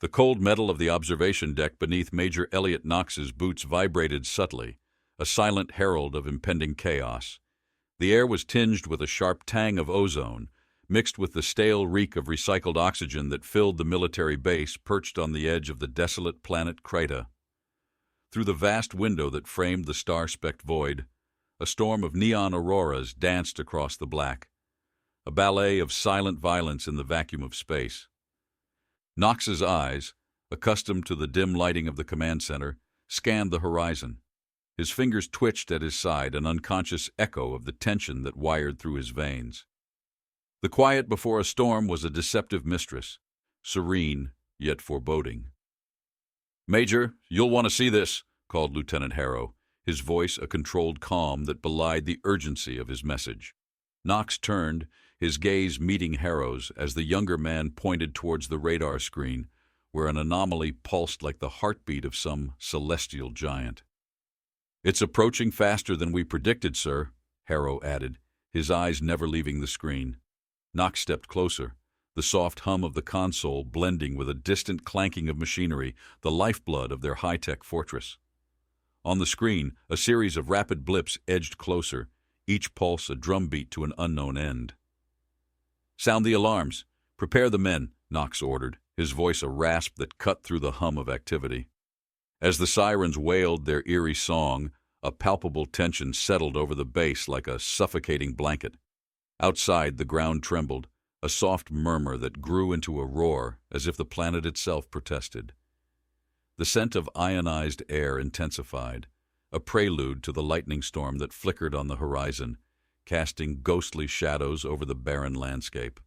The cold metal of the observation deck beneath Major Elliot Knox's boots vibrated subtly, a silent herald of impending chaos. The air was tinged with a sharp tang of ozone, mixed with the stale reek of recycled oxygen that filled the military base perched on the edge of the desolate planet Kreta. Through the vast window that framed the star-specked void, a storm of neon auroras danced across the black, a ballet of silent violence in the vacuum of space. Knox's eyes, accustomed to the dim lighting of the command center, scanned the horizon. His fingers twitched at his side, an unconscious echo of the tension that wired through his veins. The quiet before a storm was a deceptive mistress, serene yet foreboding. "Major, you'll want to see this," called Lieutenant Harrow, his voice a controlled calm that belied the urgency of his message. Knox turned, his gaze meeting Harrow's as the younger man pointed towards the radar screen, where an anomaly pulsed like the heartbeat of some celestial giant. "It's approaching faster than we predicted, sir," Harrow added, his eyes never leaving the screen. Knox stepped closer, the soft hum of the console blending with a distant clanking of machinery, the lifeblood of their high-tech fortress. On the screen, a series of rapid blips edged closer, each pulse a drumbeat to an unknown end. "Sound the alarms. Prepare the men," Knox ordered, his voice a rasp that cut through the hum of activity. As the sirens wailed their eerie song, a palpable tension settled over the base like a suffocating blanket. Outside, the ground trembled, a soft murmur that grew into a roar as if the planet itself protested. The scent of ionized air intensified, a prelude to the lightning storm that flickered on the horizon, casting ghostly shadows over the barren landscape.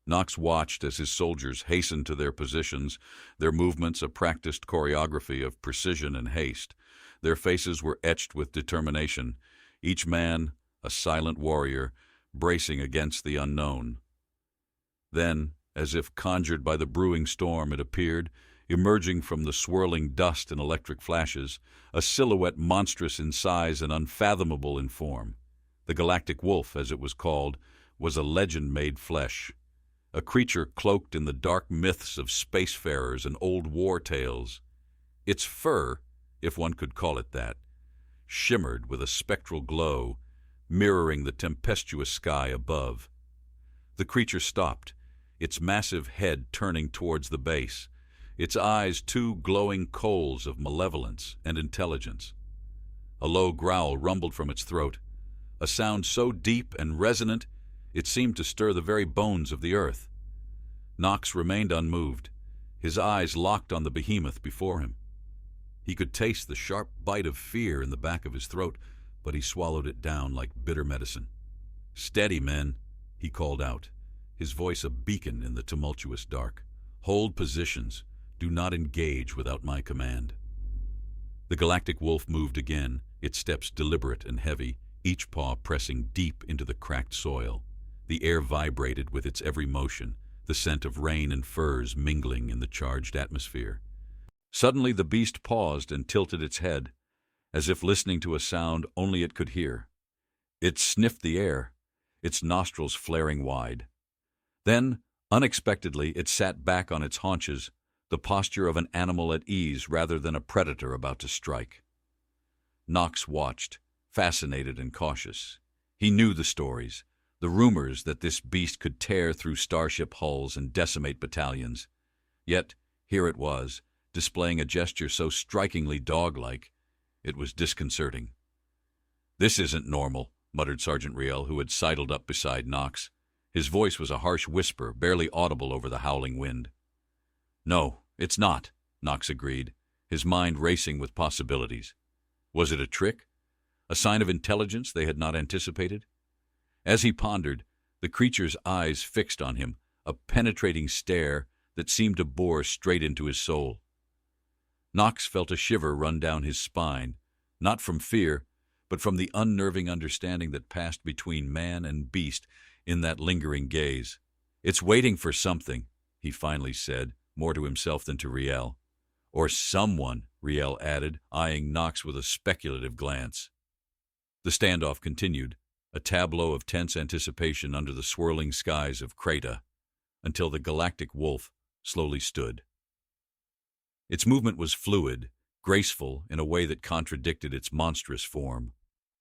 Knox watched as his soldiers hastened to their positions, their movements a practiced choreography of precision and haste. Their faces were etched with determination, each man, a silent warrior, bracing against the unknown. Then, as if conjured by the brewing storm, it appeared, emerging from the swirling dust and electric flashes, a silhouette monstrous in size and unfathomable in form. The Galactic Wolf, as it was called, was a legend made flesh, a creature cloaked in the dark myths of spacefarers and old war tales. Its fur, if one could call it that, shimmered with a spectral glow, mirroring the tempestuous sky above. The creature stopped, its massive head turning towards the base, its eyes two glowing coals of malevolence and intelligence. A low growl rumbled from its throat, a sound so deep and resonant it seemed to stir the very bones of the earth. Knox remained unmoved, his eyes locked on the behemoth before him. He could taste the sharp bite of fear in the back of his throat, but he swallowed it down like bitter medicine. "Steady, men," he called out, his voice a beacon in the tumultuous dark. "Hold positions. Do not engage without my command." The Galactic Wolf moved again, its steps deliberate and heavy, each paw pressing deep into the cracked soil. The air vibrated with its every motion, the scent of rain and furs mingling in the charged atmosphere. Suddenly the beast paused and tilted its head, as if listening to a sound only it could hear. It sniffed the air, its nostrils flaring wide. Then, unexpectedly, it sat back on its haunches, the posture of an animal at ease rather than a predator about to strike. Knox watched, fascinated and cautious. He knew the stories, the rumors that this beast could tear through starship hulls and decimate battalions. Yet, here it was, displaying a gesture so strikingly dog-like, it was disconcerting. "This isn't normal," muttered Sergeant Riel, who had sidled up beside Knox. His voice was a harsh whisper, barely audible over the howling wind. "No, it's not," Knox agreed, his mind racing with possibilities. Was it a trick? A sign of intelligence they had not anticipated? As he pondered, the creature's eyes fixed on him, a penetrating stare that seemed to bore straight into his soul. Knox felt a shiver run down his spine, not from fear, but from the unnerving understanding that passed between man and beast in that lingering gaze. "It's waiting for something," he finally said, more to himself than to Riel. "Or someone," Riel added, eyeing Knox with a speculative glance. The standoff continued, a tableau of tense anticipation under the swirling skies of Kreta, until the Galactic Wolf slowly stood. Its movement was fluid, graceful in a way that contradicted its monstrous form.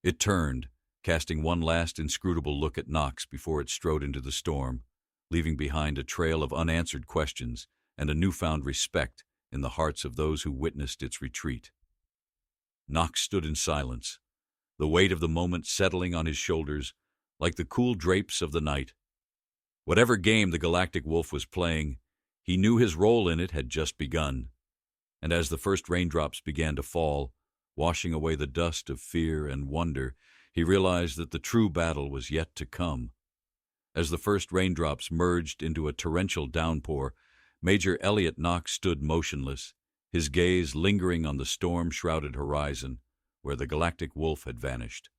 It turned, casting one last inscrutable look at Nox before it strode into the storm, leaving behind a trail of unanswered questions and a newfound respect in the hearts of those who witnessed its retreat. Nox stood in silence, the weight of the moment settling on his shoulders like the cool drapes of the night. Whatever game the galactic wolf was playing, he knew his role in it had just begun. And as the first raindrops began to fall, washing away the dust of fear and wonder, he realized that the true battle was yet to come. As the first raindrops merged into a torrential downpour, Major Elliot Nox stood motionless, his gaze lingering on the storm-shrouded horizon where the galactic wolf had vanished.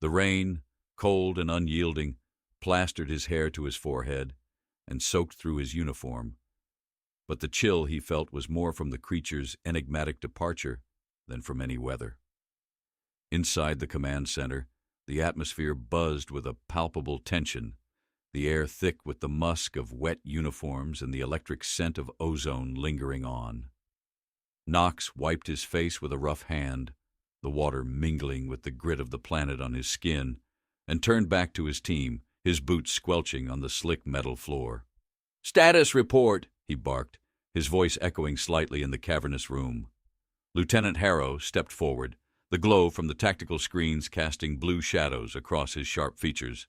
The rain, cold and unyielding, plastered his hair to his forehead and soaked through his uniform. But the chill he felt was more from the creature's enigmatic departure than from any weather. Inside the command center, the atmosphere buzzed with a palpable tension, the air thick with the musk of wet uniforms and the electric scent of ozone lingering on. Nox wiped his face with a rough hand, the water mingling with the grit of the planet on his skin, and turned back to his team, his boots squelching on the slick metal floor. "Status report," he barked, his voice echoing slightly in the cavernous room. Lieutenant Harrow stepped forward, the glow from the tactical screens casting blue shadows across his sharp features.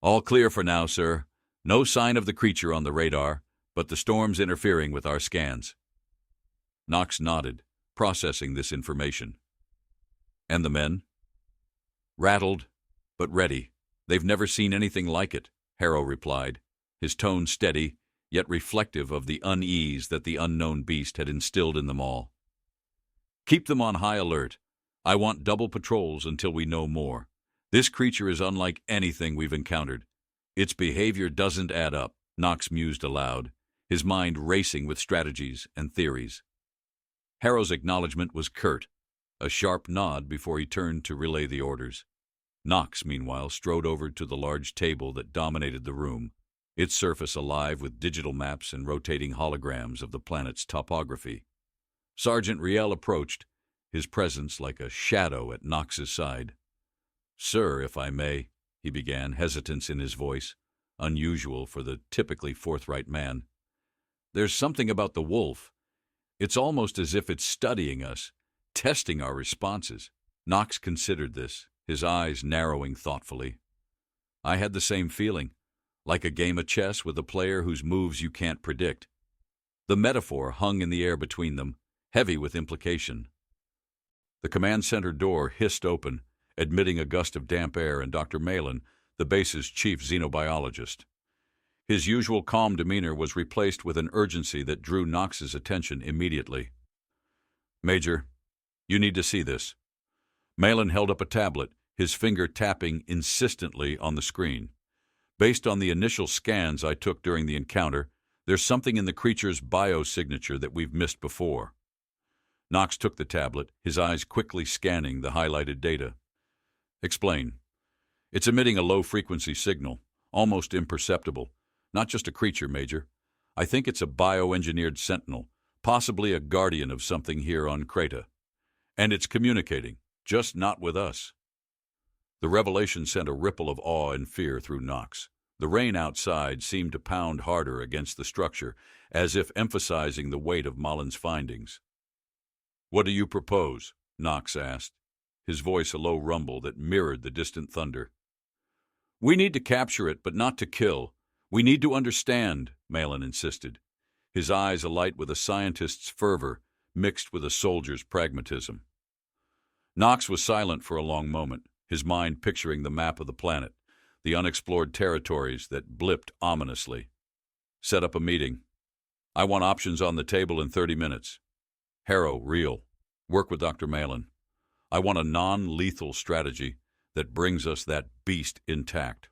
"All clear for now, sir. No sign of the creature on the radar, but the storm's interfering with our scans." Nox nodded, processing this information. "And the men?" "Rattled, but ready. They've never seen anything like it," Harrow replied, his tone steady, yet reflective of the unease that the unknown beast had instilled in them all. "Keep them on high alert. I want double patrols until we know more. This creature is unlike anything we've encountered. Its behavior doesn't add up," Nox mused aloud, his mind racing with strategies and theories. Harrow's acknowledgement was curt, a sharp nod before he turned to relay the orders. Nox, meanwhile, strode over to the large table that dominated the room, its surface alive with digital maps and rotating holograms of the planet's topography. Sergeant Riel approached, his presence like a shadow at Nox's side. "Sir, if I may," he began, hesitance in his voice, unusual for the typically forthright man. "There's something about the wolf. It's almost as if it's studying us, testing our responses." Nox considered this, his eyes narrowing thoughtfully. "I had the same feeling, like a game of chess with a player whose moves you can't predict." The metaphor hung in the air between them, heavy with implication. The command center door hissed open, admitting a gust of damp air and Dr. Malin, the base's chief xenobiologist. His usual calm demeanor was replaced with an urgency that drew Nox's attention immediately. "Major, you need to see this." Malin held up a tablet, his finger tapping insistently on the screen. "Based on the initial scans I took during the encounter, there's something in the creature's biosignature that we've missed before." Nox took the tablet, his eyes quickly scanning the highlighted data. "Explain." "It's emitting a low-frequency signal, almost imperceptible. Not just a creature, Major. I think it's a bioengineered sentinel, possibly a guardian of something here on Kreta. And it's communicating, just not with us." The revelation sent a ripple of awe and fear through Nox. The rain outside seemed to pound harder against the structure, as if emphasizing the weight of Malin's findings. "What do you propose?" Nox asked, his voice a low rumble that mirrored the distant thunder. "We need to capture it, but not to kill. We need to understand," Malin insisted, his eyes alight with a scientist's fervor mixed with a soldier's pragmatism. Nox was silent for a long moment, his mind picturing the map of the planet, the unexplored territories that blipped ominously. "Set up a meeting. I want options on the table in 30 minutes. Harrow, Reel, work with Dr. Malin. I want a non-lethal strategy that brings us that beast intact."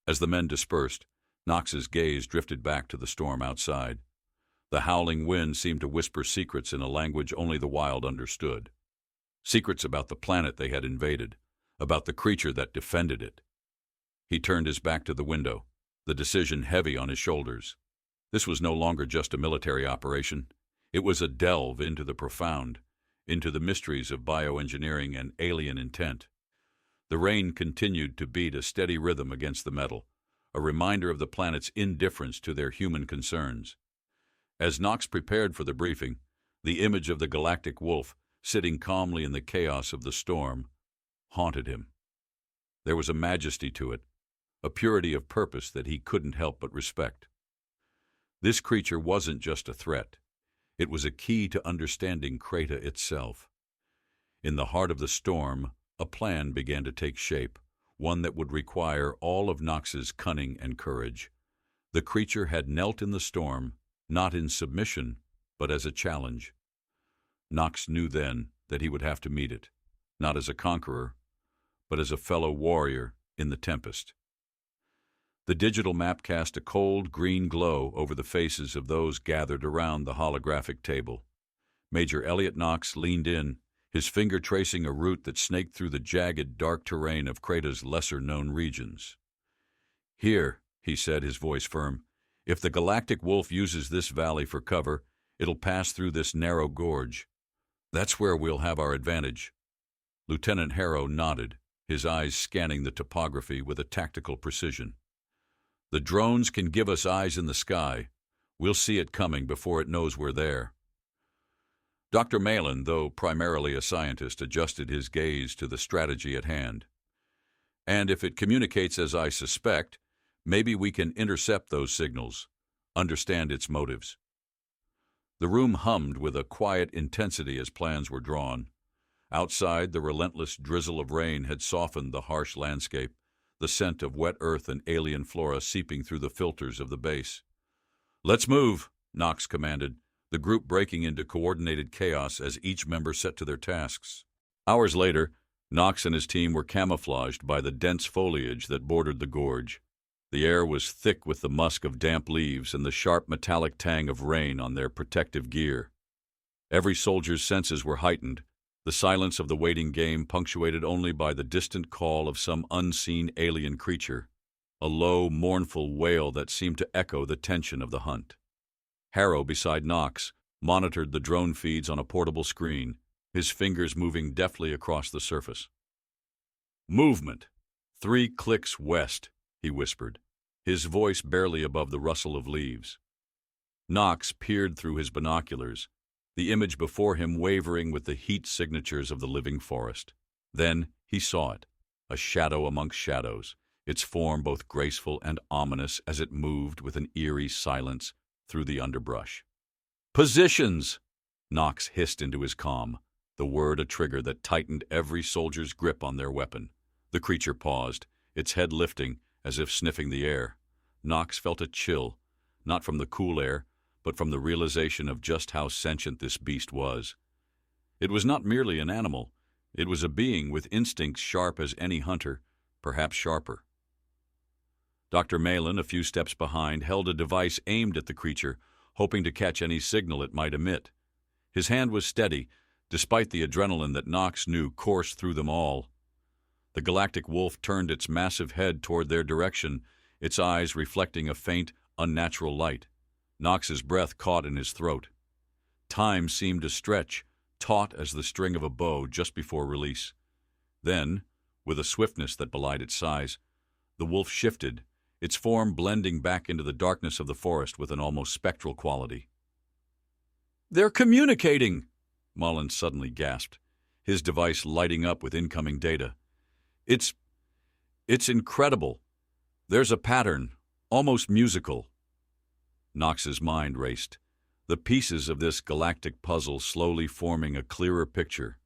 As the men dispersed, Nox's gaze drifted back to the storm outside. The howling wind seemed to whisper secrets in a language only the wild understood. Secrets about the planet they had invaded, about the creature that defended it. He turned his back to the window, the decision heavy on his shoulders. This was no longer just a military operation. It was a delve into the profound, into the mysteries of bioengineering and alien intent. The rain continued to beat a steady rhythm against the metal, a reminder of the planet's indifference to their human concerns. As Knox prepared for the briefing, the image of the galactic wolf, sitting calmly in the chaos of the storm, haunted him. There was a majesty to it, a purity of purpose that he couldn't help but respect. This creature wasn't just a threat. It was a key to understanding Kreta itself. In the heart of the storm, a plan began to take shape, one that would require all of Knox's cunning and courage. The creature had knelt in the storm, not in submission, but as a challenge. Knox knew then that he would have to meet it, not as a conqueror, but as a fellow warrior in the tempest. The digital map cast a cold green glow over the faces of those gathered around the holographic table. Major Elliot Knox leaned in, his finger tracing a route that snaked through the jagged, dark terrain of Kreta's lesser-known regions. "Here," he said, his voice firm, "if the galactic wolf uses this valley for cover, it'll pass through this narrow gorge. That's where we'll have our advantage." Lieutenant Harrow nodded, his eyes scanning the topography with a tactical precision. "The drones can give us eyes in the sky. We'll see it coming before it knows we're there." Dr. Malin, though primarily a scientist, adjusted his gaze to the strategy at hand. "And if it communicates as I suspect, maybe we can intercept those signals, understand its motives." The room hummed with a quiet intensity as plans were drawn. Outside, the relentless drizzle of rain had softened the harsh landscape, the scent of wet earth and alien flora seeping through the filters of the base. "Let's move," Knox commanded, the group breaking into coordinated chaos as each member set to their tasks. Hours later, Knox and his team were camouflaged by the dense foliage that bordered the gorge. The air was thick with the musk of damp leaves and the sharp metallic tang of rain on their protective gear. Every soldier's senses were heightened, the silence of the waiting game punctuated only by the distant call of some unseen alien creature, a low, mournful wail that seemed to echo the tension of the hunt. Harrow, beside Knox, monitored the drone feeds on a portable screen, his fingers moving deftly across the surface. "Movement! 3 clicks west," he whispered, his voice barely above the rustle of leaves. Knox peered through his binoculars, the image before him wavering with the heat signatures of the living forest. Then he saw it, a shadow amongst shadows, its form both graceful and ominous as it moved with an eerie silence through the underbrush. "Positions!" Knox hissed into his comm, the word a trigger that tightened every soldier's grip on their weapon. The creature paused, its head lifting, as if sniffing the air. Knox felt a chill, not from the cool air, but from the realization of just how sentient this beast was. It was not merely an animal. It was a being with instincts sharp as any hunter, perhaps sharper. Dr. Malin, a few steps behind, held a device aimed at the creature, hoping to catch any signal it might emit. His hand was steady, despite the adrenaline that Knox knew coursed through them all. The galactic wolf turned its massive head toward their direction, its eyes reflecting a faint, unnatural light. Knox's breath caught in his throat. Time seemed to stretch, taut as the string of a bow just before release. Then, with a swiftness that belied its size, the wolf shifted, its form blending back into the darkness of the forest with an almost spectral quality. "They're communicating!" Mullins suddenly gasped, his device lighting up with incoming data. It's incredible. There's a pattern, almost musical." Knox's mind raced, the pieces of this galactic puzzle slowly forming a clearer picture.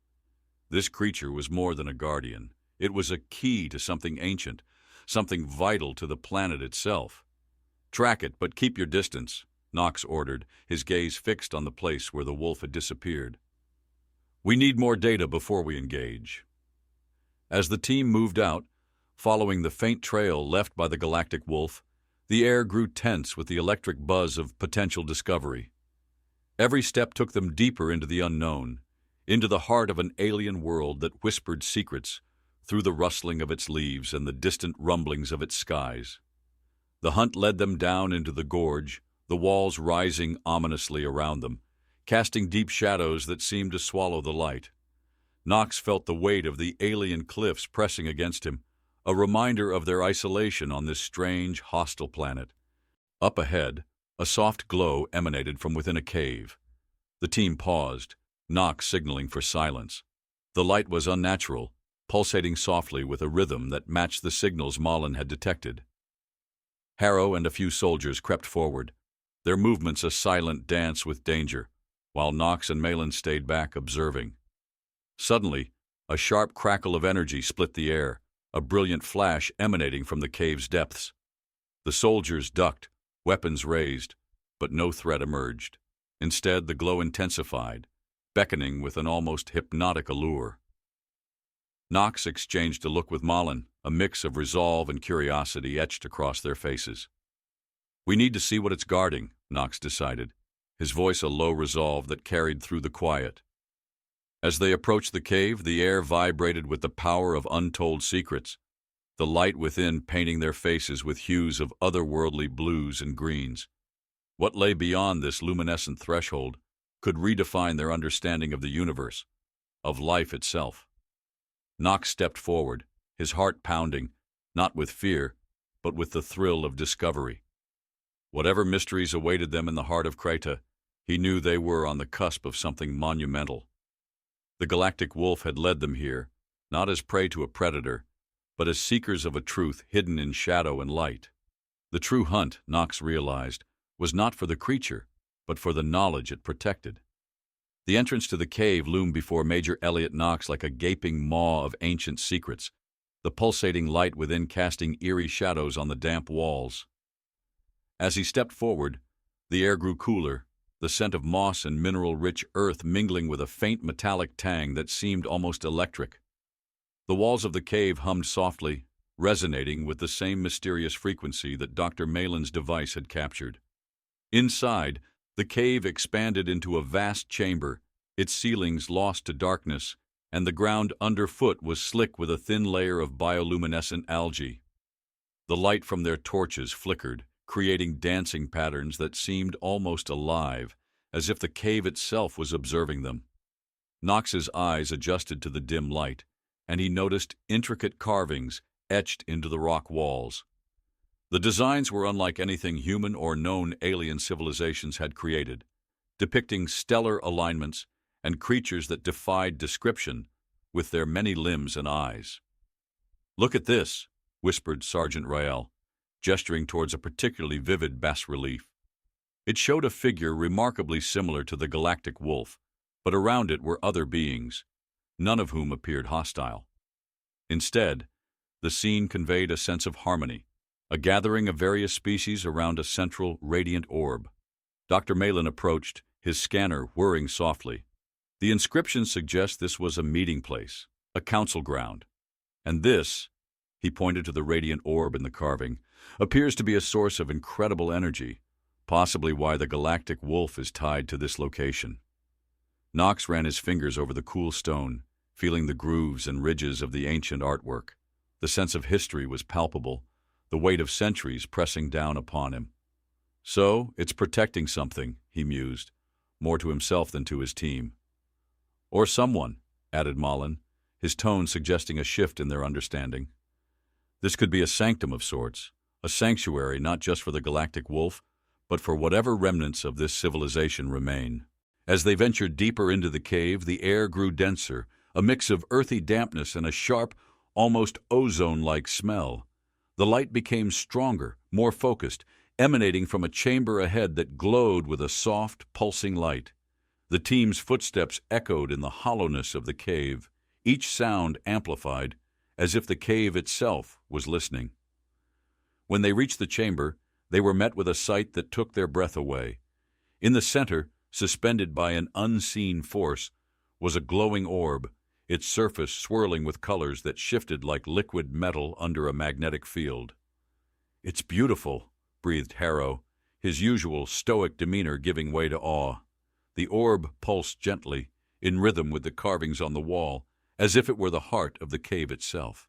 This creature was more than a guardian. It was a key to something ancient, something vital to the planet itself. "Track it, but keep your distance," Knox ordered, his gaze fixed on the place where the wolf had disappeared. "We need more data before we engage." As the team moved out, following the faint trail left by the galactic wolf, the air grew tense with the electric buzz of potential discovery. Every step took them deeper into the unknown, into the heart of an alien world that whispered secrets through the rustling of its leaves and the distant rumblings of its skies. The hunt led them down into the gorge, the walls rising ominously around them, casting deep shadows that seemed to swallow the light. Knox felt the weight of the alien cliffs pressing against him, a reminder of their isolation on this strange, hostile planet. Up ahead, a soft glow emanated from within a cave. The team paused, Knox signaling for silence. The light was unnatural, pulsating softly with a rhythm that matched the signals Malin had detected. Harrow and a few soldiers crept forward, their movements a silent dance with danger, while Knox and Malin stayed back, observing. Suddenly, a sharp crackle of energy split the air, a brilliant flash emanating from the cave's depths. The soldiers ducked, weapons raised, but no threat emerged. Instead, the glow intensified, beckoning with an almost hypnotic allure. Knox exchanged a look with Malin, a mix of resolve and curiosity etched across their faces. "We need to see what it's guarding," Knox decided, his voice a low resolve that carried through the quiet. As they approached the cave, the air vibrated with the power of untold secrets, the light within painting their faces with hues of otherworldly blues and greens. What lay beyond this luminescent threshold could redefine their understanding of the universe, of life itself. Knox stepped forward, his heart pounding, not with fear, but with the thrill of discovery. Whatever mysteries awaited them in the heart of Kreta, he knew they were on the cusp of something monumental. The galactic wolf had led them here, not as prey to a predator, but as seekers of a truth hidden in shadow and light. The true hunt, Knox realized, was not for the creature, but for the knowledge it protected. The entrance to the cave loomed before Major Elliot Knox like a gaping maw of ancient secrets, the pulsating light within casting eerie shadows on the damp walls. As he stepped forward, the air grew cooler, the scent of moss and mineral-rich earth mingling with a faint metallic tang that seemed almost electric. The walls of the cave hummed softly, resonating with the same mysterious frequency that Dr. Malin's device had captured. Inside, the cave expanded into a vast chamber, its ceilings lost to darkness, and the ground underfoot was slick with a thin layer of bioluminescent algae. The light from their torches flickered, creating dancing patterns that seemed almost alive, as if the cave itself was observing them. Knox's eyes adjusted to the dim light, and he noticed intricate carvings etched into the rock walls. The designs were unlike anything human or known alien civilizations had created, depicting stellar alignments and creatures that defied description with their many limbs and eyes. "Look at this," whispered Sergeant Rael, gesturing towards a particularly vivid bas-relief. It showed a figure remarkably similar to the galactic wolf, but around it were other beings, none of whom appeared hostile. Instead, the scene conveyed a sense of harmony, a gathering of various species around a central, radiant orb. Dr. Malin approached, his scanner whirring softly. The inscription suggests this was a meeting place, a council ground. And this, he pointed to the radiant orb in the carving, appears to be a source of incredible energy, possibly why the galactic wolf is tied to this location. Knox ran his fingers over the cool stone, feeling the grooves and ridges of the ancient artwork. The sense of history was palpable, the weight of centuries pressing down upon him. "So, it's protecting something," he mused, more to himself than to his team. "Or someone," added Malin, his tone suggesting a shift in their understanding. This could be a sanctum of sorts, a sanctuary not just for the galactic wolf, but for whatever remnants of this civilization remain. As they ventured deeper into the cave, the air grew denser, a mix of earthy dampness and a sharp, almost ozone-like smell. The light became stronger, more focused, emanating from a chamber ahead that glowed with a soft, pulsing light. The team's footsteps echoed in the hollowness of the cave, each sound amplified, as if the cave itself was listening. When they reached the chamber, they were met with a sight that took their breath away. In the center, suspended by an unseen force, was a glowing orb, its surface swirling with colors that shifted like liquid metal under a magnetic field. "It's beautiful," breathed Harrow, his usual stoic demeanor giving way to awe. The orb pulsed gently, in rhythm with the carvings on the wall, as if it were the heart of the cave itself.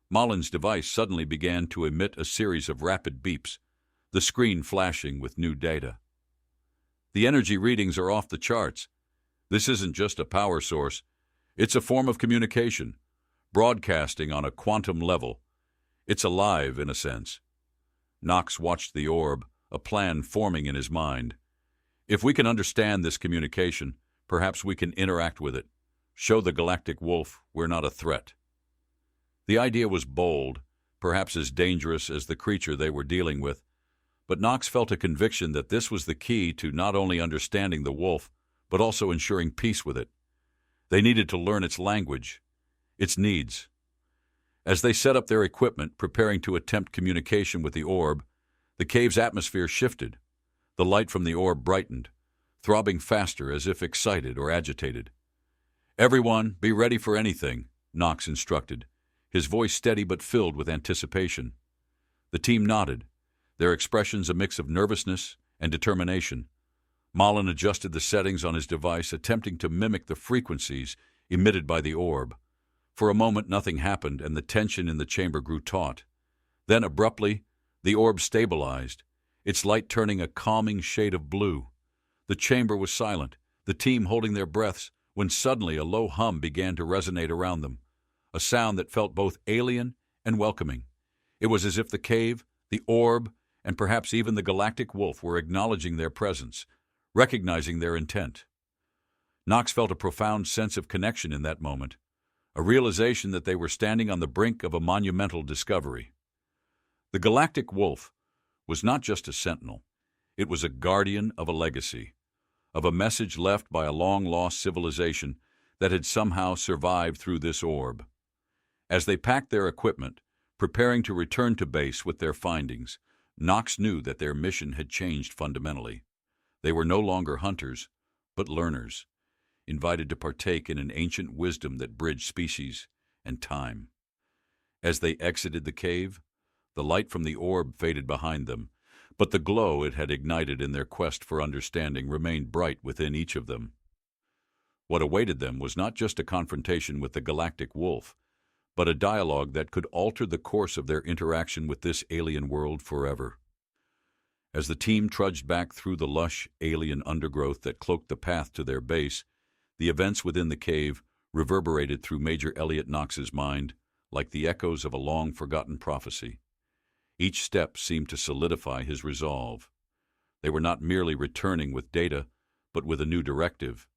Malin's device suddenly began to emit a series of rapid beeps, the screen flashing with new data. The energy readings are off the charts. This isn't just a power source. It's a form of communication, broadcasting on a quantum level. It's alive, in a sense. Knox watched the orb, a plan forming in his mind. If we can understand this communication, perhaps we can interact with it. Show the galactic wolf we're not a threat. The idea was bold, perhaps as dangerous as the creature they were dealing with, but Knox felt a conviction that this was the key to not only understanding the wolf, but also ensuring peace with it. They needed to learn its language, its needs. As they set up their equipment, preparing to attempt communication with the orb, the cave's atmosphere shifted. The light from the orb brightened, throbbing faster as if excited or agitated. "Everyone, be ready for anything," Knox instructed, his voice steady but filled with anticipation. The team nodded, their expressions a mix of nervousness and determination. Malin adjusted the settings on his device, attempting to mimic the frequencies emitted by the orb. For a moment nothing happened, and the tension in the chamber grew taut. Then, abruptly, the orb stabilized, its light turning a calming shade of blue. The chamber was silent, the team holding their breaths, when suddenly a low hum began to resonate around them, a sound that felt both alien and welcoming. It was as if the cave, the orb, and perhaps even the galactic wolf were acknowledging their presence, recognizing their intent. Knox felt a profound sense of connection in that moment, a realization that they were standing on the brink of a monumental discovery. The galactic wolf was not just a sentinel. It was a guardian of a legacy, of a message left by a long-lost civilization that had somehow survived through this orb. As they packed their equipment, preparing to return to base with their findings, Knox knew that their mission had changed fundamentally. They were no longer hunters, but learners, invited to partake in an ancient wisdom that bridged species and time. As they exited the cave, the light from the orb faded behind them, but the glow it had ignited in their quest for understanding remained bright within each of them. What awaited them was not just a confrontation with the galactic wolf, but a dialogue that could alter the course of their interaction with this alien world forever. As the team trudged back through the lush, alien undergrowth that cloaked the path to their base, the events within the cave reverberated through Major Elliot Knox's mind like the echoes of a long-forgotten prophecy. Each step seemed to solidify his resolve. They were not merely returning with data, but with a new directive,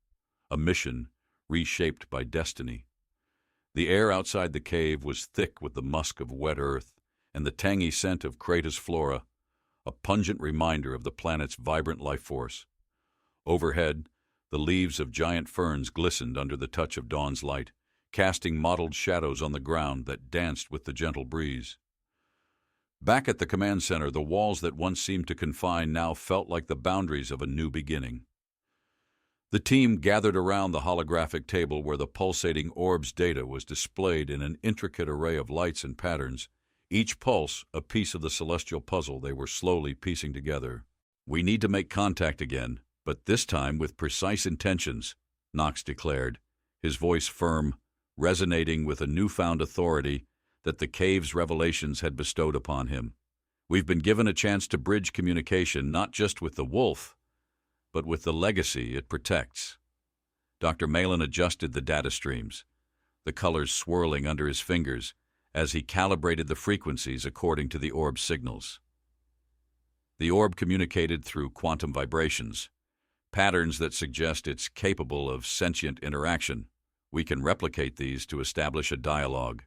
a mission reshaped by destiny. The air outside the cave was thick with the musk of wet earth and the tangy scent of Kratos flora, a pungent reminder of the planet's vibrant life force. Overhead, the leaves of giant ferns glistened under the touch of dawn's light, casting mottled shadows on the ground that danced with the gentle breeze. Back at the command center, the walls that once seemed to confine now felt like the boundaries of a new beginning. The team gathered around the holographic table where the pulsating orb's data was displayed in an intricate array of lights and patterns, each pulse a piece of the celestial puzzle they were slowly piecing together. "We need to make contact again, but this time with precise intentions," Knox declared, his voice firm, resonating with a newfound authority that the cave's revelations had bestowed upon him. "We've been given a chance to bridge communication not just with the wolf, but with the legacy it protects." Dr. Malin adjusted the data streams, the colors swirling under his fingers as he calibrated the frequencies according to the orb's signals. The orb communicated through quantum vibrations, patterns that suggest it's capable of sentient interaction. "We can replicate these to establish a dialogue."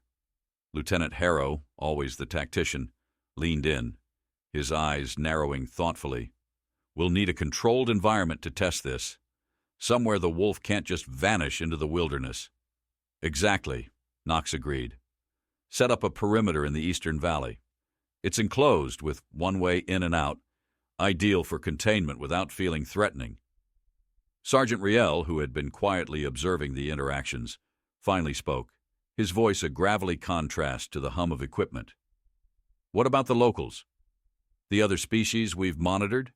Lieutenant Harrow, always the tactician, leaned in, his eyes narrowing thoughtfully. "We'll need a controlled environment to test this, somewhere the wolf can't just vanish into the wilderness." "Exactly," Knox agreed. "Set up a perimeter in the Eastern Valley. It's enclosed with one way in and out, ideal for containment without feeling threatening." Sergeant Riel, who had been quietly observing the interactions, finally spoke, his voice a gravelly contrast to the hum of equipment. "What about the locals? The other species we've monitored?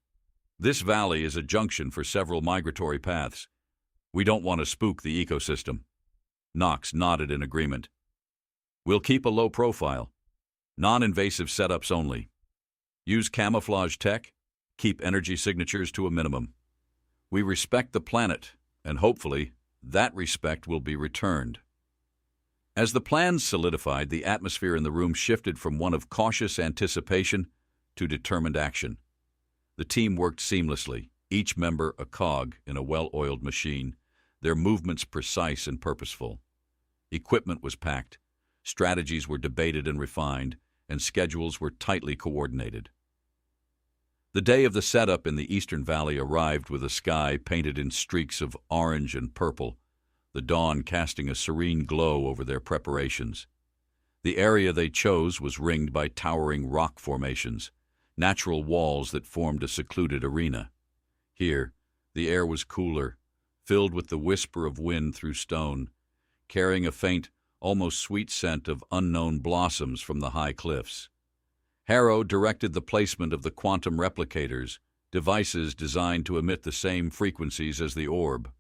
This valley is a junction for several migratory paths. We don't want to spook the ecosystem." Knox nodded in agreement. "We'll keep a low profile. Non-invasive setups only. Use camouflage tech. Keep energy signatures to a minimum." We respect the planet, and hopefully, that respect will be returned. As the plans solidified, the atmosphere in the room shifted from one of cautious anticipation to determined action. The team worked seamlessly, each member a cog in a well-oiled machine, their movements precise and purposeful. Equipment was packed, strategies were debated and refined, and schedules were tightly coordinated. The day of the setup in the Eastern Valley arrived with a sky painted in streaks of orange and purple, the dawn casting a serene glow over their preparations. The area they chose was ringed by towering rock formations, natural walls that formed a secluded arena. Here, the air was cooler, filled with the whisper of wind through stone, carrying a faint, almost sweet scent of unknown blossoms from the high cliffs. Harrow directed the placement of the quantum replicators, devices designed to emit the same frequencies as the orb.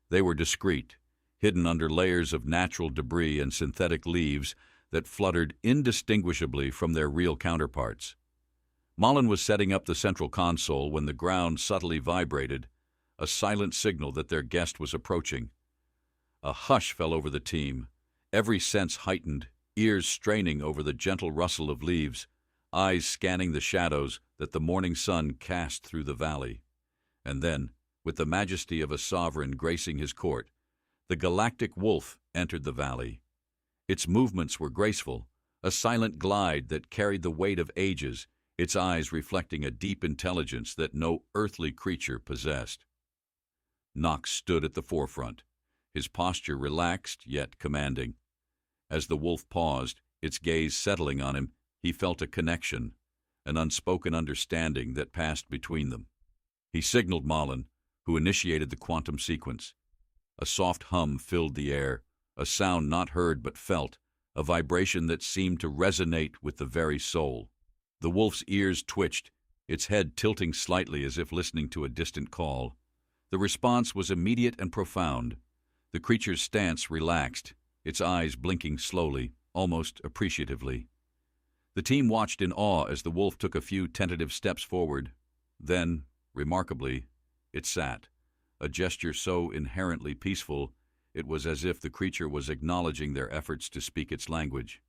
They were discreet, hidden under layers of natural debris and synthetic leaves that fluttered indistinguishably from their real counterparts. Mullen was setting up the central console when the ground subtly vibrated, a silent signal that their guest was approaching. A hush fell over the team, every sense heightened, ears straining over the gentle rustle of leaves, eyes scanning the shadows that the morning sun cast through the valley. And then, with the majesty of a sovereign gracing his court, the galactic wolf entered the valley. Its movements were graceful, a silent glide that carried the weight of ages, its eyes reflecting a deep intelligence that no earthly creature possessed. Knox stood at the forefront, his posture relaxed yet commanding. As the wolf paused, its gaze settling on him, he felt a connection, an unspoken understanding that passed between them. He signaled Mullen, who initiated the quantum sequence. A soft hum filled the air, a sound not heard but felt, a vibration that seemed to resonate with the very soul. The wolf's ears twitched, its head tilting slightly as if listening to a distant call. The response was immediate and profound. The creature's stance relaxed, its eyes blinking slowly, almost appreciatively. The team watched in awe as the wolf took a few tentative steps forward. Then, remarkably, it sat, a gesture so inherently peaceful it was as if the creature was acknowledging their efforts to speak its language.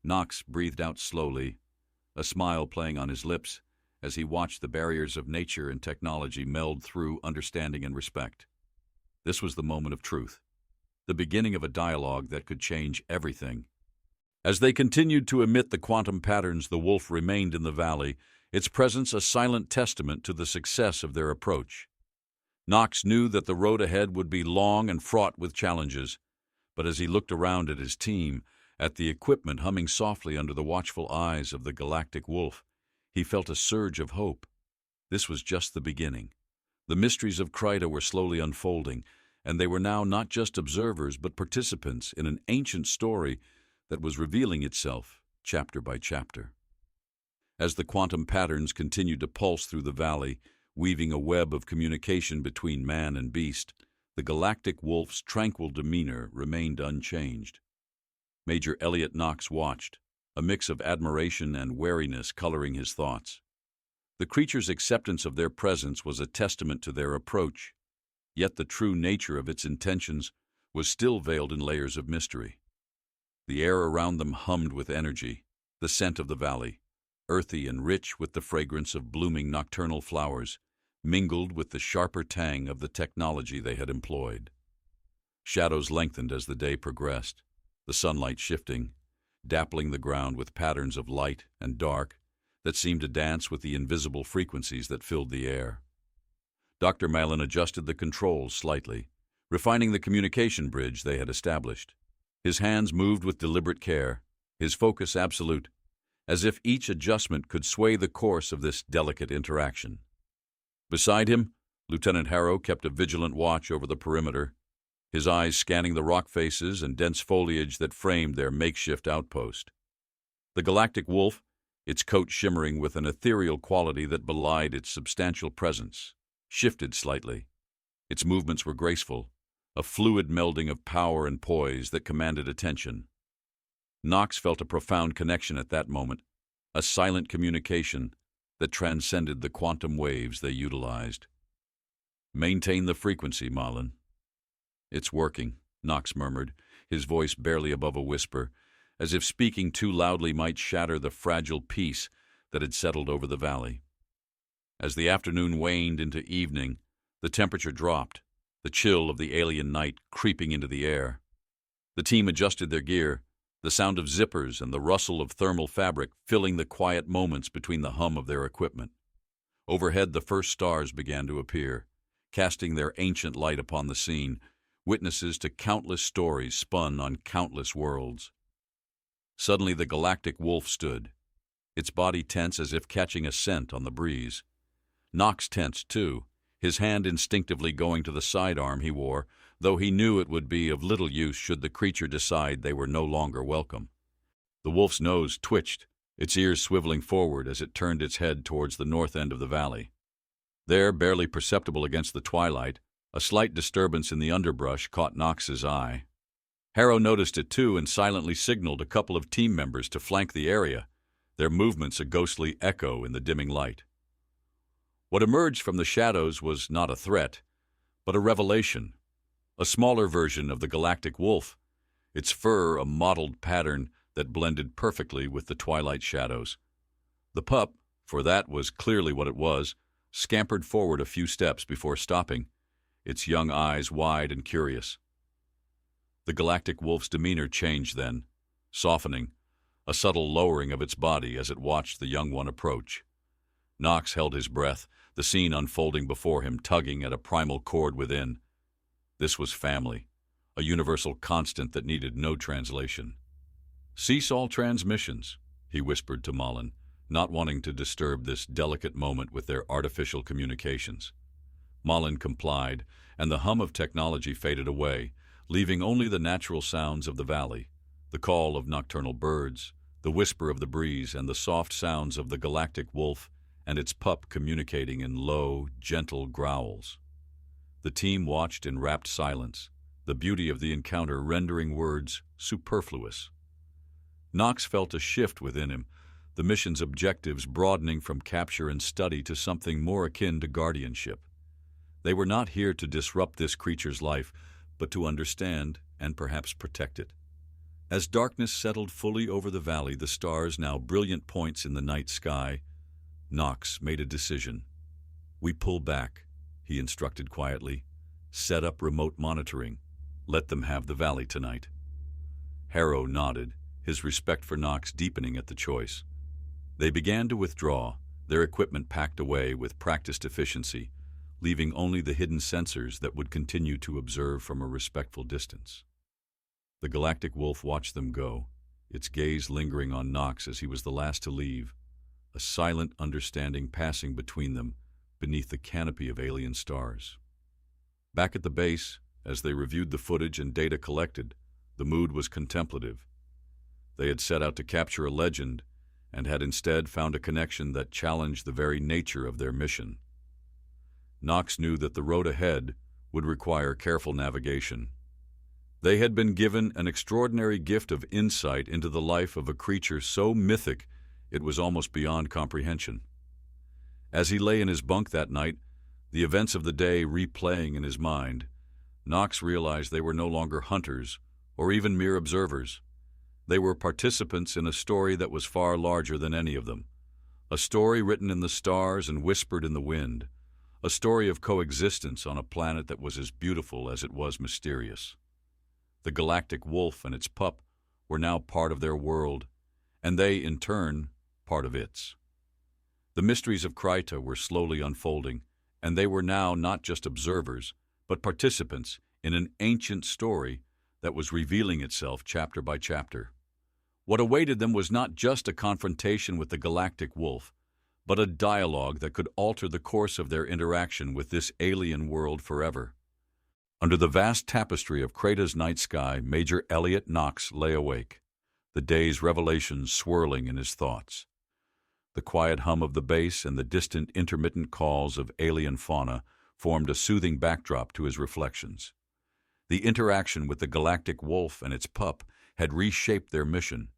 Knox breathed out slowly, a smile playing on his lips as he watched the barriers of nature and technology meld through understanding and respect. This was the moment of truth, the beginning of a dialogue that could change everything. As they continued to emit the quantum patterns, the wolf remained in the valley, its presence a silent testament to the success of their approach. Knox knew that the road ahead would be long and fraught with challenges, but as he looked around at his team, at the equipment humming softly under the watchful eyes of the galactic wolf, he felt a surge of hope. This was just the beginning. The mysteries of Kryta were slowly unfolding, and they were now not just observers but participants in an ancient story that was revealing itself chapter by chapter. As the quantum patterns continued to pulse through the valley, weaving a web of communication between man and beast, the galactic wolf's tranquil demeanor remained unchanged. Major Elliot Knox watched, a mix of admiration and wariness coloring his thoughts. The creature's acceptance of their presence was a testament to their approach, yet the true nature of its intentions was still veiled in layers of mystery. The air around them hummed with energy, the scent of the valley, earthy and rich with the fragrance of blooming nocturnal flowers, mingled with the sharper tang of the technology they had employed. Shadows lengthened as the day progressed, the sunlight shifting, dappling the ground with patterns of light and dark that seemed to dance with the invisible frequencies that filled the air. Dr. Malin adjusted the controls slightly, refining the communication bridge they had established. His hands moved with deliberate care, his focus absolute, as if each adjustment could sway the course of this delicate interaction. Beside him, Lieutenant Harrow kept a vigilant watch over the perimeter, his eyes scanning the rock faces and dense foliage that framed their makeshift outpost. The galactic wolf, its coat shimmering with an ethereal quality that belied its substantial presence, shifted slightly. Its movements were graceful, a fluid melding of power and poise that commanded attention. Knox felt a profound connection at that moment, a silent communication that transcended the quantum waves they utilized. Maintain the frequency, Malin. It's working, Knox murmured, his voice barely above a whisper, as if speaking too loudly might shatter the fragile peace that had settled over the valley. As the afternoon waned into evening, the temperature dropped, the chill of the alien night creeping into the air. The team adjusted their gear, the sound of zippers and the rustle of thermal fabric filling the quiet moments between the hum of their equipment. Overhead, the first stars began to appear, casting their ancient light upon the scene, witnesses to countless stories spun on countless worlds. Suddenly the galactic wolf stood, its body tense as if catching a scent on the breeze. Knox tensed, too, his hand instinctively going to the sidearm he wore, though he knew it would be of little use should the creature decide they were no longer welcome. The wolf's nose twitched, its ears swiveling forward as it turned its head towards the north end of the valley. There, barely perceptible against the twilight, a slight disturbance in the underbrush caught Knox's eye. Harrow noticed it too and silently signaled a couple of team members to flank the area, their movements a ghostly echo in the dimming light. What emerged from the shadows was not a threat, but a revelation, a smaller version of the galactic wolf, its fur a mottled pattern that blended perfectly with the twilight shadows. The pup, for that was clearly what it was, scampered forward a few steps before stopping, its young eyes wide and curious. The galactic wolf's demeanor changed then, softening, a subtle lowering of its body as it watched the young one approach. Knox held his breath, the scene unfolding before him, tugging at a primal chord within. This was family, a universal constant that needed no translation. "Cease all transmissions," he whispered to Malin, not wanting to disturb this delicate moment with their artificial communications. Malin complied, and the hum of technology faded away, leaving only the natural sounds of the valley, the call of nocturnal birds, the whisper of the breeze, and the soft sounds of the galactic wolf and its pup communicating in low, gentle growls. The team watched in rapt silence, the beauty of the encounter rendering words superfluous. Knox felt a shift within him, the mission's objectives broadening from capture and study to something more akin to guardianship. They were not here to disrupt this creature's life, but to understand and perhaps protect it. As darkness settled fully over the valley, the stars now brilliant points in the night sky, Knox made a decision. "We pull back," he instructed quietly. "Set up remote monitoring. Let them have the valley tonight." Harrow nodded, his respect for Knox deepening at the choice. They began to withdraw, their equipment packed away with practiced efficiency, leaving only the hidden sensors that would continue to observe from a respectful distance. The galactic wolf watched them go, its gaze lingering on Knox as he was the last to leave, a silent understanding passing between them beneath the canopy of alien stars. Back at the base, as they reviewed the footage and data collected, the mood was contemplative. They had set out to capture a legend and had instead found a connection that challenged the very nature of their mission. Knox knew that the road ahead would require careful navigation. They had been given an extraordinary gift of insight into the life of a creature so mythic it was almost beyond comprehension. As he lay in his bunk that night, the events of the day replaying in his mind, Knox realized they were no longer hunters or even mere observers. They were participants in a story that was far larger than any of them, a story written in the stars and whispered in the wind, a story of coexistence on a planet that was as beautiful as it was mysterious. The galactic wolf and its pup were now part of their world, and they, in turn, part of its. The mysteries of Kryta were slowly unfolding, and they were now not just observers, but participants in an ancient story that was revealing itself chapter by chapter. What awaited them was not just a confrontation with the galactic wolf, but a dialogue that could alter the course of their interaction with this alien world forever. Under the vast tapestry of Kryta's night sky, Major Elliot Knox lay awake, the day's revelations swirling in his thoughts. The quiet hum of the base and the distant intermittent calls of alien fauna formed a soothing backdrop to his reflections. The interaction with the galactic wolf and its pup had reshaped their mission,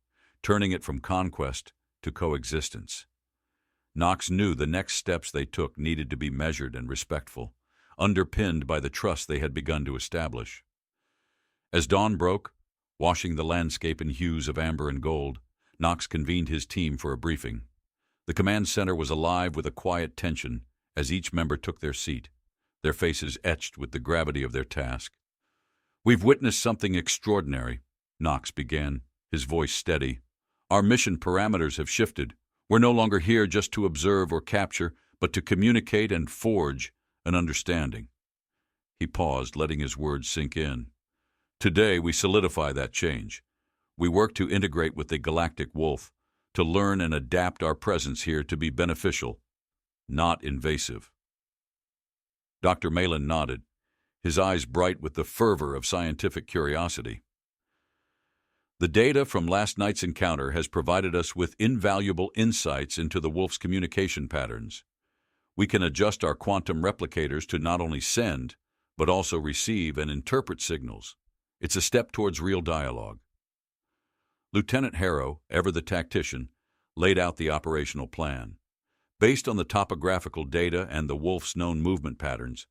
turning it from conquest to coexistence. Knox knew the next steps they took needed to be measured and respectful, underpinned by the trust they had begun to establish. As dawn broke, washing the landscape in hues of amber and gold, Knox convened his team for a briefing. The command center was alive with a quiet tension as each member took their seat, their faces etched with the gravity of their task. "We've witnessed something extraordinary," Knox began, his voice steady. "Our mission parameters have shifted. We're no longer here just to observe or capture, but to communicate and forge an understanding." He paused, letting his words sink in. "Today, we solidify that change. We work to integrate with the galactic wolf, to learn and adapt our presence here to be beneficial, not invasive." Dr. Malin nodded, his eyes bright with the fervor of scientific curiosity. "The data from last night's encounter has provided us with invaluable insights into the wolf's communication patterns. We can adjust our quantum replicators to not only send, but also receive and interpret signals. It's a step towards real dialogue." Lieutenant Harrow, ever the tactician, laid out the operational plan. "Based on the topographical data and the wolf's known movement patterns,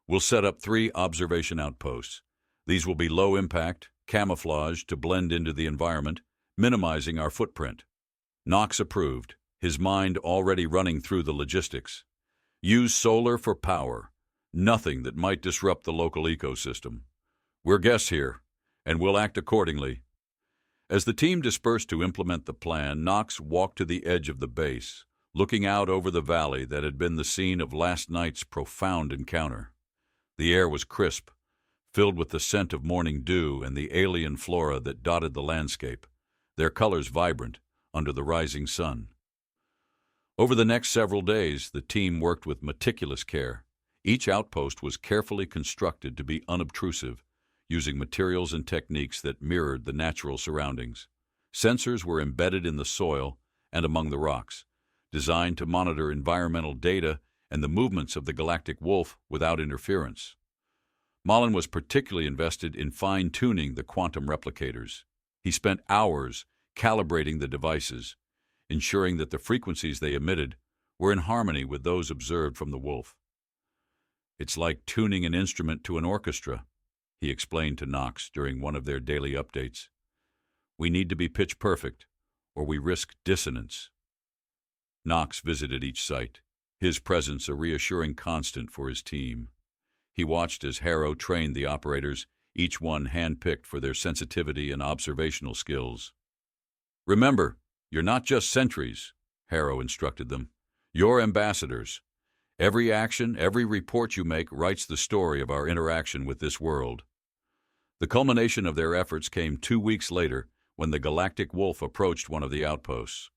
we'll set up 3 observation outposts. These will be low impact, camouflaged to blend into the environment, minimizing our footprint." Knox approved, his mind already running through the logistics. "Use solar for power, nothing that might disrupt the local ecosystem. We're guests here, and we'll act accordingly." As the team dispersed to implement the plan, Knox walked to the edge of the base, looking out over the valley that had been the scene of last night's profound encounter. The air was crisp, filled with the scent of morning dew and the alien flora that dotted the landscape, their colors vibrant under the rising sun. Over the next several days, the team worked with meticulous care. Each outpost was carefully constructed to be unobtrusive, using materials and techniques that mirrored the natural surroundings. Sensors were embedded in the soil and among the rocks, designed to monitor environmental data and the movements of the galactic wolf without interference. Malin was particularly invested in fine-tuning the quantum replicators. He spent hours calibrating the devices, ensuring that the frequencies they emitted were in harmony with those observed from the wolf. "It's like tuning an instrument to an orchestra," he explained to Knox during one of their daily updates. "We need to be pitch perfect, or we risk dissonance." Knox visited each site, his presence a reassuring constant for his team. He watched as Harrow trained the operators, each one hand-picked for their sensitivity and observational skills. "Remember, you're not just sentries," Harrow instructed them. "You're ambassadors. Every action, every report you make writes the story of our interaction with this world." The culmination of their efforts came 2 weeks later when the galactic wolf approached one of the outposts.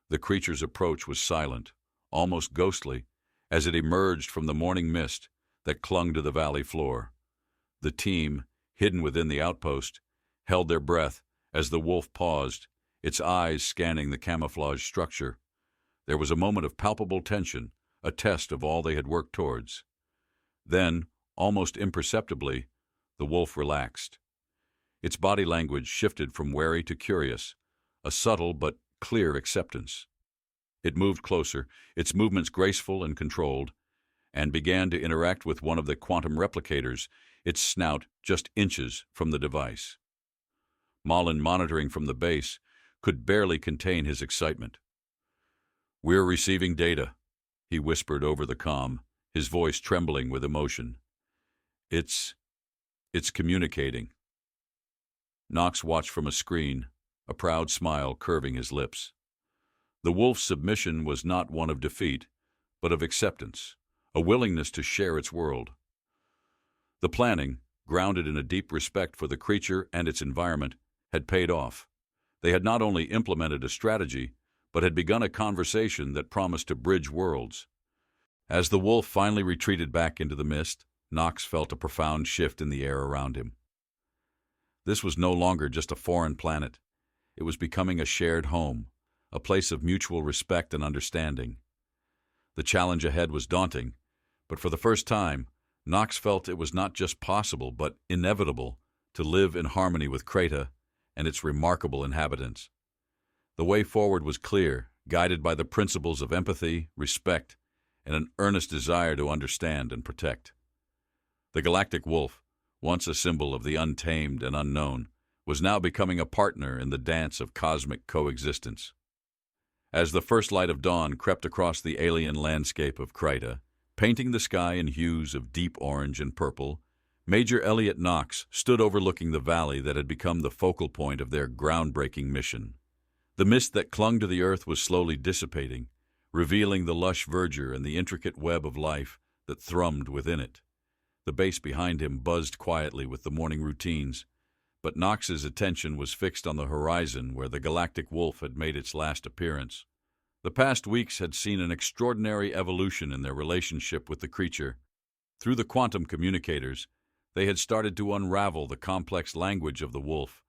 The creature's approach was silent, almost ghostly, as it emerged from the morning mist that clung to the valley floor. The team, hidden within the outpost, held their breath as the wolf paused, its eyes scanning the camouflage structure. There was a moment of palpable tension, a test of all they had worked towards. Then, almost imperceptibly, the wolf relaxed. Its body language shifted from wary to curious, a subtle but clear acceptance. It moved closer, its movements graceful and controlled, and began to interact with one of the quantum replicators, its snout just inches from the device. Malin, monitoring from the base, could barely contain his excitement. "We're receiving data," he whispered over the comm, his voice trembling with emotion. It's communicating." Knox watched from a screen, a proud smile curving his lips. The wolf's submission was not one of defeat, but of acceptance, a willingness to share its world. The planning, grounded in a deep respect for the creature and its environment, had paid off. They had not only implemented a strategy, but had begun a conversation that promised to bridge worlds. As the wolf finally retreated back into the mist, Knox felt a profound shift in the air around him. This was no longer just a foreign planet. It was becoming a shared home, a place of mutual respect and understanding. The challenge ahead was daunting, but for the first time, Knox felt it was not just possible, but inevitable, to live in harmony with Creta and its remarkable inhabitants. The way forward was clear, guided by the principles of empathy, respect, and an earnest desire to understand and protect. The galactic wolf, once a symbol of the untamed and unknown, was now becoming a partner in the dance of cosmic coexistence. As the first light of dawn crept across the alien landscape of Krita, painting the sky in hues of deep orange and purple, Major Elliot Knox stood overlooking the valley that had become the focal point of their groundbreaking mission. The mist that clung to the earth was slowly dissipating, revealing the lush verdure and the intricate web of life that thrummed within it. The base behind him buzzed quietly with the morning routines, but Knox's attention was fixed on the horizon where the galactic wolf had made its last appearance. The past weeks had seen an extraordinary evolution in their relationship with the creature. Through the quantum communicators, they had started to unravel the complex language of the wolf,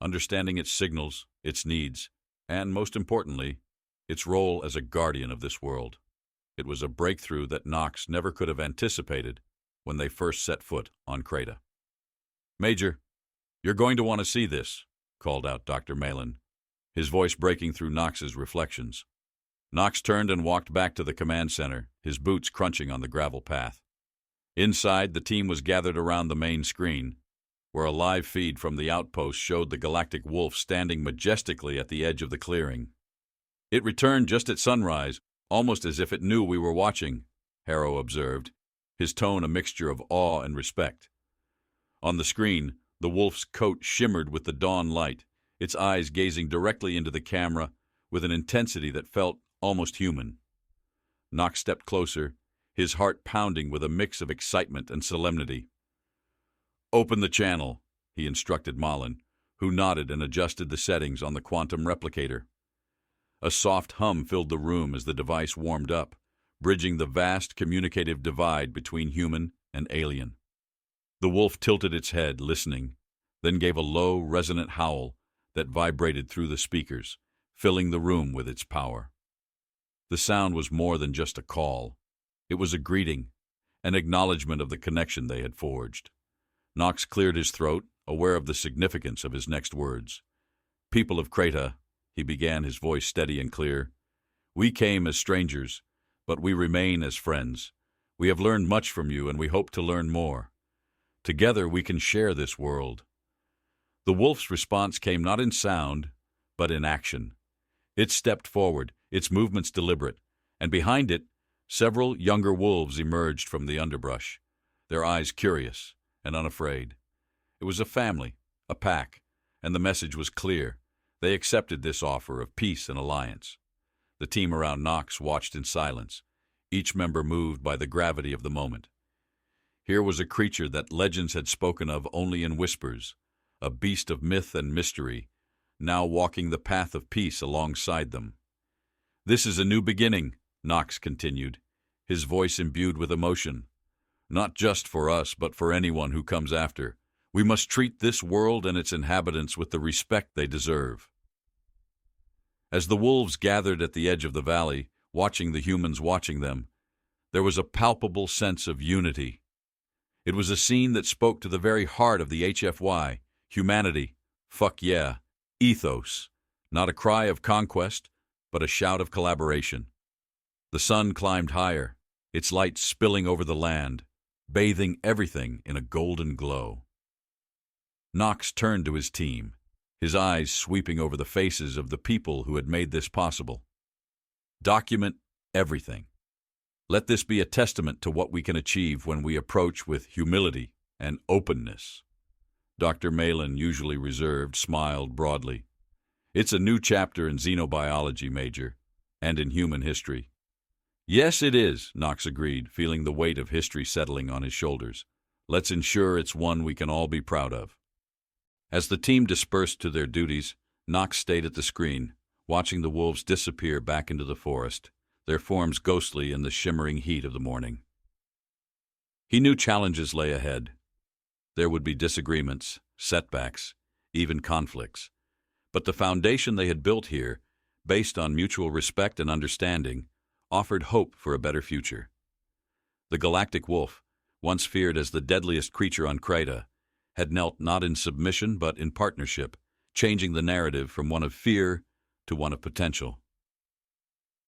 understanding its signals, its needs, and, most importantly, its role as a guardian of this world. It was a breakthrough that Knox never could have anticipated when they first set foot on Krita. "Major, you're going to want to see this," called out Dr. Malin, his voice breaking through Knox's reflections. Knox turned and walked back to the command center, his boots crunching on the gravel path. Inside, the team was gathered around the main screen, where a live feed from the outpost showed the galactic wolf standing majestically at the edge of the clearing. "It returned just at sunrise, almost as if it knew we were watching," Harrow observed, his tone a mixture of awe and respect. On the screen, the wolf's coat shimmered with the dawn light, its eyes gazing directly into the camera with an intensity that felt almost human. Knox stepped closer, his heart pounding with a mix of excitement and solemnity. "Open the channel," he instructed Malin, who nodded and adjusted the settings on the quantum replicator. A soft hum filled the room as the device warmed up, bridging the vast communicative divide between human and alien. The wolf tilted its head, listening, then gave a low, resonant howl that vibrated through the speakers, filling the room with its power. The sound was more than just a call. It was a greeting, an acknowledgement of the connection they had forged. Knox cleared his throat, aware of the significance of his next words. "People of Krita," he began, his voice steady and clear, "we came as strangers, but we remain as friends. We have learned much from you, and we hope to learn more. Together we can share this world." The wolf's response came not in sound, but in action. It stepped forward, its movements deliberate, and behind it, several younger wolves emerged from the underbrush, their eyes curious and unafraid. It was a family, a pack, and the message was clear. They accepted this offer of peace and alliance. The team around Knox watched in silence, each member moved by the gravity of the moment. Here was a creature that legends had spoken of only in whispers, a beast of myth and mystery, now walking the path of peace alongside them. "This is a new beginning," Knox continued, his voice imbued with emotion. "Not just for us, but for anyone who comes after. We must treat this world and its inhabitants with the respect they deserve." As the wolves gathered at the edge of the valley, watching the humans watching them, there was a palpable sense of unity. It was a scene that spoke to the very heart of the HFY, humanity, fuck yeah, ethos, not a cry of conquest, but a shout of collaboration. The sun climbed higher, its light spilling over the land, bathing everything in a golden glow. Knox turned to his team, his eyes sweeping over the faces of the people who had made this possible. "Document everything. Let this be a testament to what we can achieve when we approach with humility and openness." Dr. Malin, usually reserved, smiled broadly. "It's a new chapter in xenobiology, Major, and in human history." "Yes, it is," Knox agreed, feeling the weight of history settling on his shoulders. "Let's ensure it's one we can all be proud of." As the team dispersed to their duties, Knox stayed at the screen, watching the wolves disappear back into the forest, their forms ghostly in the shimmering heat of the morning. He knew challenges lay ahead. There would be disagreements, setbacks, even conflicts. But the foundation they had built here, based on mutual respect and understanding, offered hope for a better future. The galactic wolf, once feared as the deadliest creature on Krita, had knelt not in submission but in partnership, changing the narrative from one of fear to one of potential.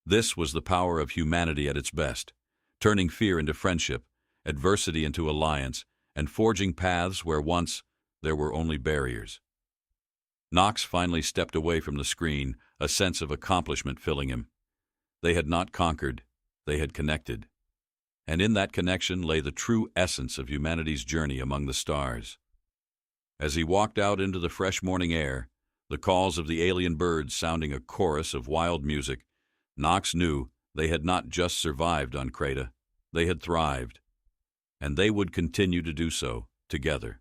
This was the power of humanity at its best, turning fear into friendship, adversity into alliance, and forging paths where once there were only barriers. Knox finally stepped away from the screen, a sense of accomplishment filling him. They had not conquered, they had connected. And in that connection lay the true essence of humanity's journey among the stars. As he walked out into the fresh morning air, the calls of the alien birds sounding a chorus of wild music, Knox knew they had not just survived on Creta, they had thrived. And they would continue to do so, together.